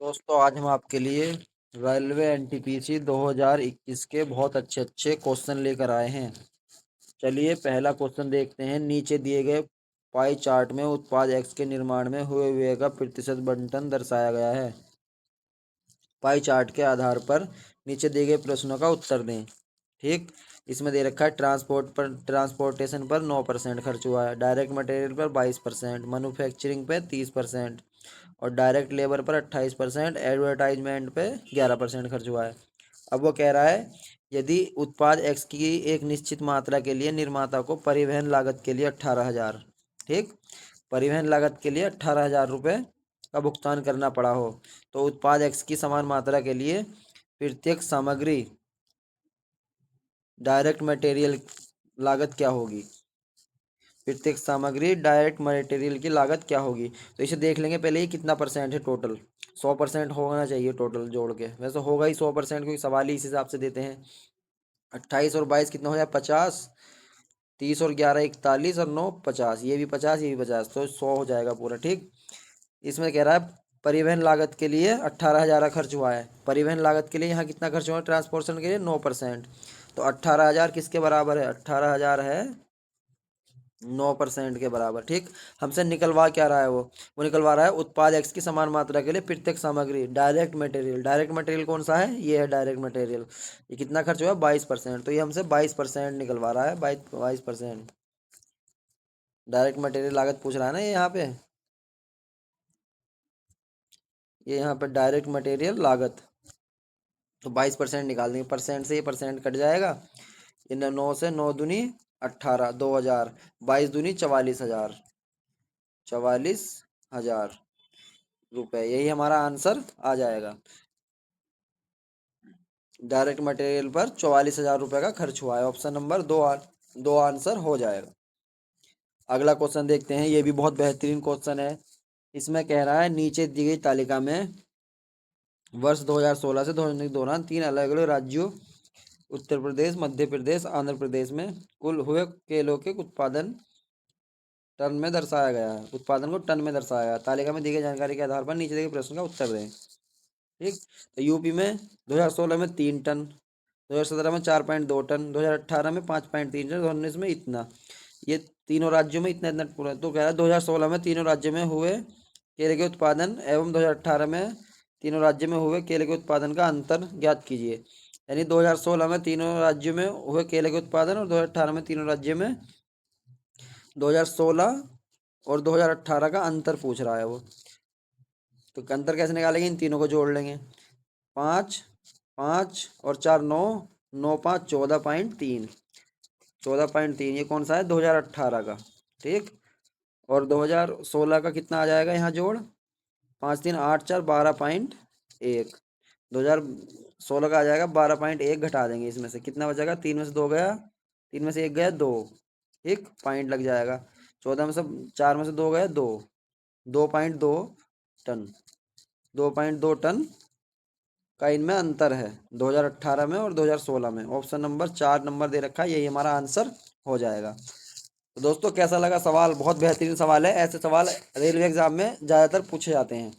दोस्तों आज हम आपके लिए रेलवे एनटीपीसी 2021 के बहुत अच्छे अच्छे क्वेश्चन लेकर आए हैं। चलिए पहला क्वेश्चन देखते हैं। नीचे दिए गए पाई चार्ट में उत्पाद एक्स के निर्माण में हुए व्यय का प्रतिशत बंटन दर्शाया गया है। पाई चार्ट के आधार पर नीचे दिए गए प्रश्नों का उत्तर दें। ठीक, इसमें दे रखा है ट्रांसपोर्टेशन पर 9% खर्च हुआ है, डायरेक्ट मटेरियल पर 22%, मैन्युफैक्चरिंग पे 30% और डायरेक्ट लेबर पर 28%, एडवर्टाइजमेंट पे 11% खर्च हुआ है। अब वो कह रहा है यदि उत्पाद एक्स की एक निश्चित मात्रा के लिए निर्माता को परिवहन लागत के लिए 18,000, ठीक, परिवहन लागत के लिए 18,000 रुपये का भुगतान करना पड़ा हो तो उत्पाद एक्स की समान मात्रा के लिए प्रत्येक सामग्री डायरेक्ट मटेरियल लागत क्या होगी। प्रत्येक सामग्री डायरेक्ट मटेरियल की लागत क्या होगी, तो इसे देख लेंगे पहले ही कितना परसेंट है टोटल। 100% होना चाहिए टोटल जोड़ के, वैसे होगा ही 100% क्योंकि सवाल ही इस हिसाब से देते हैं। 28 और 22 कितना हो जाए 50, 30 और 11 41 और 9 50, ये भी 50 ये भी 50, तो 100 हो जाएगा पूरा। ठीक, इसमें कह रहा है परिवहन लागत के लिए 18,000 खर्च हुआ है। परिवहन लागत के लिए यहाँ कितना खर्च हुआ है ट्रांसपोर्टेशन के लिए 9%, तो 18,000 किसके बराबर है, 18,000 है 9% के बराबर। ठीक, हमसे निकलवा क्या रहा है वो निकलवा रहा है उत्पाद एक्स की समान मात्रा के लिए प्रत्येक सामग्री डायरेक्ट मटेरियल। डायरेक्ट मटेरियल कौन सा है, ये है डायरेक्ट मटेरियल। ये कितना खर्च हुआ है 22%, तो ये हमसे 22% निकलवा रहा है। 22% डायरेक्ट मटेरियल लागत पूछ रहा है ना ये यहाँ पे, ये यहाँ पे डायरेक्ट मटेरियल लागत, तो 22% निकाल देंगे। परसेंट से ये परसेंट कट जाएगा। ये 9 से 9 दूनी 18, 2,000, 22 दूनी 44,000, 44,000 रुपए, यही हमारा आंसर आ जाएगा। डायरेक्ट मटेरियल पर 44,000 रुपए का खर्च हुआ है। ऑप्शन नंबर दो आंसर हो जाएगा। अगला क्वेश्चन देखते हैं, ये भी बहुत बेहतरीन क्वेश्चन है। इसमें कह रहा है नीचे दी गई तालिका में वर्ष 2016 से 2019 के दौरान 3 अलग अलग राज्यों उत्तर प्रदेश, मध्य प्रदेश, आंध्र प्रदेश में कुल हुए केलों के उत्पादन टन में दर्शाया गया है। उत्पादन को टन में दर्शाया गया है। तालिका में दी गई जानकारी के आधार पर नीचे दिए गए प्रश्न का उत्तर दें। ठीक, तो यूपी में 2016 में 3 टन, 2017 में 4.2 टन, 2018 में 5.3 टन, 2019 में इतना। ये तीनों राज्यों में इतना इतना पूरा, तो कह रहा है 2016 में तीनों राज्यों में हुए केले के उत्पादन एवं 2018 में तीनों राज्यों में हुए केले के उत्पादन का अंतर ज्ञात कीजिए। यानी 2016 में तीनों राज्यों में हुए केले के उत्पादन और 2018 में तीनों राज्यों में 2016 और 2018 का अंतर पूछ रहा है वो। तो अंतर कैसे निकालेंगे, इन तीनों को जोड़ लेंगे। 5 5 और 4 9, 9 5 14.3, 14.3 ये कौन सा है 2018 का। ठीक, और 2016 का कितना आ जाएगा यहाँ जोड़, 5 3 8 4 12.1, 2016 का आ जाएगा 12.1, घटा देंगे इसमें से कितना बचेगा, 3 में से 2 गया, 3 में से 1 गया 2, एक पॉइंट लग जाएगा। 14 में से 4 में से 2 गया 2, 2.2 टन, 2.2 टन का इनमें अंतर है 2018 में और 2016 में। ऑप्शन नंबर 4 नंबर दे रखा है, यही हमारा आंसर हो जाएगा। तो दोस्तों कैसा लगा सवाल, बहुत बेहतरीन सवाल है। ऐसे सवाल रेलवे एग्जाम में ज़्यादातर पूछे जाते हैं।